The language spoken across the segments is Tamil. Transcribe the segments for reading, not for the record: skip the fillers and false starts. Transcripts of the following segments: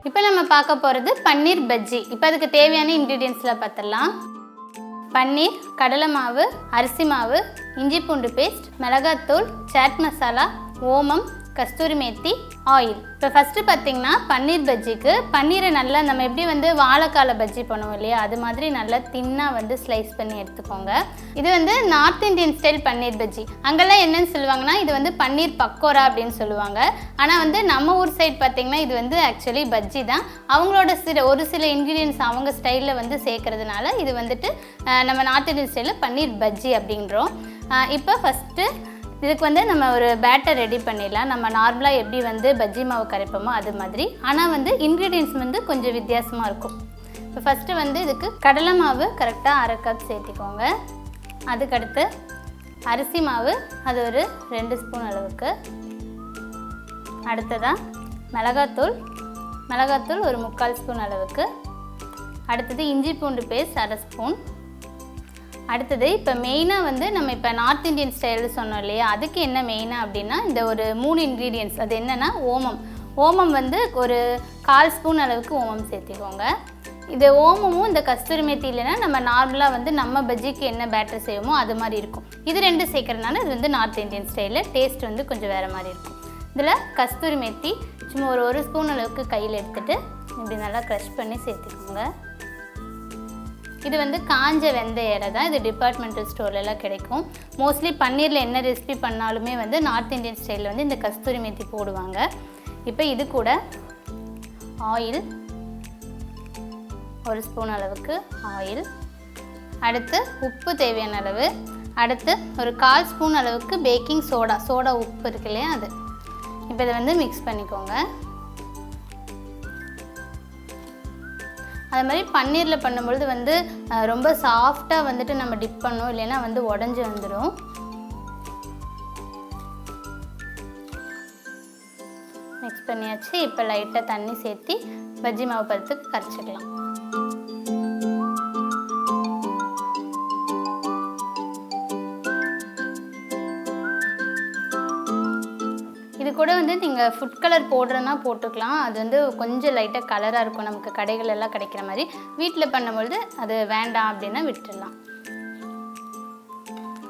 இப்போ நம்ம பார்க்க போகிறது பன்னீர் பஜ்ஜி. இப்போ அதுக்கு தேவையான இன்க்ரீடியன்ட்ஸ்லாம் பார்த்துடலாம். பன்னீர், கடலை மாவு, அரிசி மாவு, இஞ்சி பூண்டு பேஸ்ட், மிளகாத்தூள், சாட் மசாலா, ஓமம், கஸ்தூரி மேத்தி, ஆயில். இப்போ ஃபஸ்ட்டு பார்த்திங்கன்னா பன்னீர் பஜ்ஜிக்கு பன்னீரை நல்லா நம்ம எப்படி வந்து வாழைக்கால பஜ்ஜி பண்ணுவோம் இல்லையா, அது மாதிரி நல்லா தின்னாக வந்து ஸ்லைஸ் பண்ணி எடுத்துக்கோங்க. இது வந்து நார்த் இந்தியன் ஸ்டைல் பன்னீர் பஜ்ஜி. அங்கெல்லாம் என்னென்னு சொல்லுவாங்கன்னா இது வந்து பன்னீர் பக்கோடா அப்படின்னு சொல்லுவாங்க. ஆனால் வந்து நம்ம ஊர் சைட் பார்த்திங்கன்னா இது வந்து ஆக்சுவலி பஜ்ஜி தான். அவங்களோட ஒரு சில இன்க்ரீடியன்ட்ஸ் அவங்க ஸ்டைலில் வந்து சேர்க்கறதுனால இது வந்துட்டு நம்ம நார்த் இந்தியன் ஸ்டைலில் பன்னீர் பஜ்ஜி அப்படின்றோம். இப்போ ஃபஸ்ட்டு இதுக்கு வந்து நம்ம ஒரு பேட்டர் ரெடி பண்ணிடலாம். நம்ம நார்மலாக எப்படி வந்து பஜ்ஜி மாவு கரைப்போமோ அது மாதிரி. ஆனால் வந்து இன்க்ரீடியன்ட்ஸ் வந்து கொஞ்சம் வித்தியாசமாக இருக்கும். இப்போ ஃபஸ்ட்டு வந்து இதுக்கு கடலை மாவு கரெக்டாக 1/2 கப் சேர்த்திக்கோங்க. அதுக்கடுத்து அரிசி மாவு அது ஒரு 2 ஸ்பூன் அளவுக்கு. அடுத்ததாக மிளகாத்தூள் ஒரு 3/4 ஸ்பூன் அளவுக்கு. அடுத்தது இஞ்சி பூண்டு பேஸ்ட் 1/2 ஸ்பூன். அடுத்தது இப்போ மெயினாக வந்து நம்ம இப்போ நார்த் இந்தியன் ஸ்டைல் சொன்னோம் இல்லையா, அதுக்கு என்ன மெயினாக அப்படின்னா இந்த ஒரு 3 இன்க்ரீடியன்ட்ஸ். அது என்னென்னா ஓமம் வந்து ஒரு 1/4 ஸ்பூன் அளவுக்கு ஓமம் சேர்த்திக்கோங்க. இது ஓமமும் இந்த கஸ்தூரி மேத்தி இல்லைன்னா நம்ம நார்மலாக வந்து நம்ம பஜ்ஜிக்கு என்ன பேட்டர் செய்வோமோ அது மாதிரி இருக்கும். இது 2 சேர்க்கறதுனால இது வந்து நார்த் இந்தியன் ஸ்டைலில் டேஸ்ட் வந்து கொஞ்சம் வேறு மாதிரி இருக்கும். இதில் கஸ்தூரி மேத்தி சும்மா ஒரு ஸ்பூன் அளவுக்கு கையில் எடுத்துகிட்டு இப்படி நல்லா க்ரஷ் பண்ணி சேர்த்துக்கோங்க. இது வந்து காஞ்ச வெந்தய இலை தான். இது டிபார்ட்மெண்டல் ஸ்டோர்லலாம் கிடைக்கும். மோஸ்ட்லி பன்னீரில் என்ன ரெசிபி பண்ணாலுமே வந்து நார்த் இந்தியன் ஸ்டைலில் வந்து இந்த கஸ்தூரி மேத்தி போடுவாங்க. இப்போ இது கூட ஆயில் 1 ஸ்பூன் அளவுக்கு ஆயில். அடுத்து உப்பு தேவையான அளவு. அடுத்து ஒரு 1/4 ஸ்பூன் அளவுக்கு பேக்கிங் சோடா உப்பு இருக்கு இல்லையா அது. இப்போ இதை வந்து மிக்ஸ் பண்ணிக்கோங்க. அது மாதிரி பன்னீரில் பண்ணும்பொழுது வந்து ரொம்ப சாஃப்டாக வந்துட்டு நம்ம டிப் பண்ணோம், இல்லைன்னா வந்து உடஞ்சி வந்துடும். மிக்ஸ் பண்ணியாச்சு. இப்போ லைட்டாக தண்ணி சேர்த்து பஜ்ஜி மாவு பதத்துக்கு கரைச்சிக்கலாம். இது கூட வந்து நீங்கள் ஃபுட் கலர் போடுறதுனா போட்டுக்கலாம். அது வந்து கொஞ்சம் லைட்டாக கலராக இருக்கும், நமக்கு கடைகள் எல்லாம் கிடைக்கிற மாதிரி. வீட்டில் பண்ணும்பொழுது அது வேண்டாம் அப்படின்னா விட்டுடலாம்.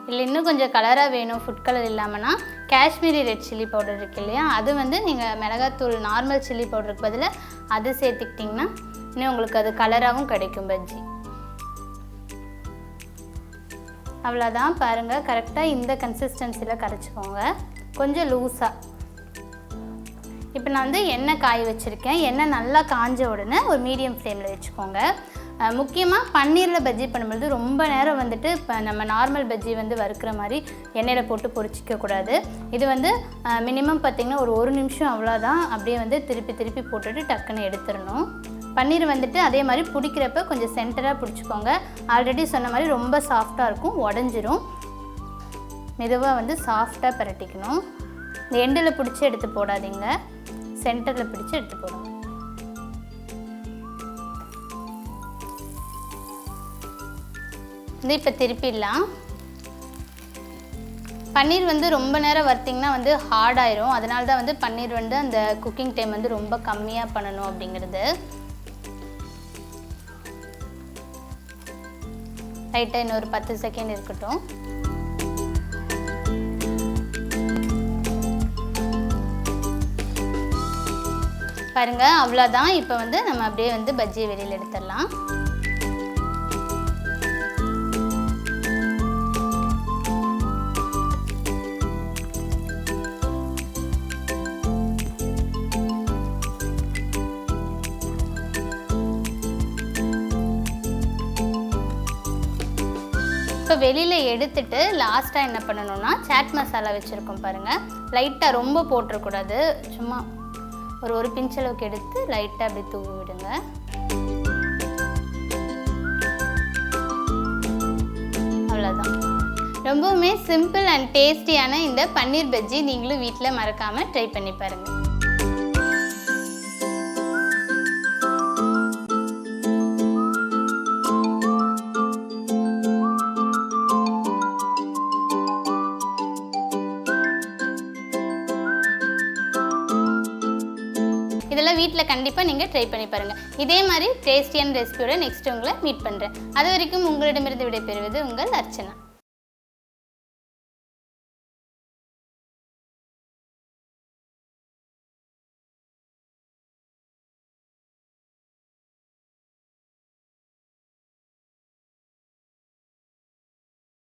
இல்லை இன்னும் கொஞ்சம் கலராக வேணும் ஃபுட் கலர் இல்லாமல்னா காஷ்மீரி ரெட் சில்லி பவுடர் இருக்கு இல்லையா, அது வந்து நீங்கள் மிளகாத்தூள் நார்மல் சில்லி பவுடருக்கு பதிலாக அது சேர்த்துக்கிட்டிங்கன்னா இன்னும் உங்களுக்கு அது கலராகவும் கிடைக்கும் பஜ்ஜி. அவ்வளோதான், பாருங்கள் கரெக்டாக இந்த கன்சிஸ்டன்சியில் கரைச்சிக்கோங்க, கொஞ்சம் லூஸாக. இப்போ நான் வந்து எண்ணெய் காய வச்சுருக்கேன். எண்ணெய் நல்லா காஞ்ச உடனே ஒரு மீடியம் ஃப்ளேமில் வச்சுக்கோங்க. முக்கியமாக பன்னீரில் பஜ்ஜி பண்ணும்போது ரொம்ப நேரம் வந்துட்டு இப்போ நம்ம நார்மல் பஜ்ஜி வந்து வறுக்கிற மாதிரி எண்ணெயில் போட்டு பொரிச்சிக்கக்கூடாது. இது வந்து மினிமம் பார்த்திங்கன்னா ஒரு நிமிஷம் அவ்வளோதான். அப்படியே வந்து திருப்பி போட்டுட்டு டக்குன்னு எடுத்துடணும். பன்னீர் வந்துட்டு அதே மாதிரி பிடிக்கிறப்ப கொஞ்சம் சென்டராக பிடிச்சிக்கோங்க. ஆல்ரெடி சொன்ன மாதிரி ரொம்ப சாஃப்டாக இருக்கும், உடஞ்சிரும். மெதுவாக வந்து சாஃப்டாக பரட்டிக்கணும். இந்த எண்டில் பிடிச்சி எடுத்து போடாதீங்க, சென்டரில் பிடிச்சி எடுத்து போடுங்க. இது இப்போ திருப்பிடலாம். பன்னீர் வந்து ரொம்ப நேரம் வறுத்திங்கன்னா வந்து ஹார்ட் ஆயிரும். அதனால தான் வந்து பன்னீர் வந்து அந்த குக்கிங் டைம் வந்து ரொம்ப கம்மியாக பண்ணணும் அப்படிங்கிறது. லைட்டாக இன்னொரு 10 செகண்ட் இருக்கட்டும். பாருங்கள் அவ்வளோதான். இப்போ வந்து நம்ம அப்படியே வந்து பஜ்ஜியை வெளியில் எடுத்துடலாம். இப்போ வெளியில் எடுத்துட்டு லாஸ்ட்டாக என்ன பண்ணணும்னா சாட் மசாலா வச்சுருக்கோம் பாருங்கள். லைட்டாக ரொம்ப போட்டுறக்கூடாது, சும்மா ஒரு பிஞ்ச் அளவுக்கு எடுத்து லைட்டாக அப்படி தூவி விடுங்க. அவ்வளோதான். ரொம்பவுமே சிம்பிள் அண்ட் டேஸ்டியான இந்த பன்னீர் பஜ்ஜி நீங்களும் வீட்டில் மறக்காமல் ட்ரை பண்ணி பாருங்கள். இதெல்லாம் வீட்டில் கண்டிப்பாக நீங்கள் ட்ரை பண்ணி பாருங்கள். இதே மாதிரி டேஸ்டியான ரெசிபியோட நெக்ஸ்ட் உங்களை மீட் பண்ணுறேன். அது வரைக்கும் உங்களிடமிருந்து விடைபெறுவது உங்கள் அர்ச்சனா.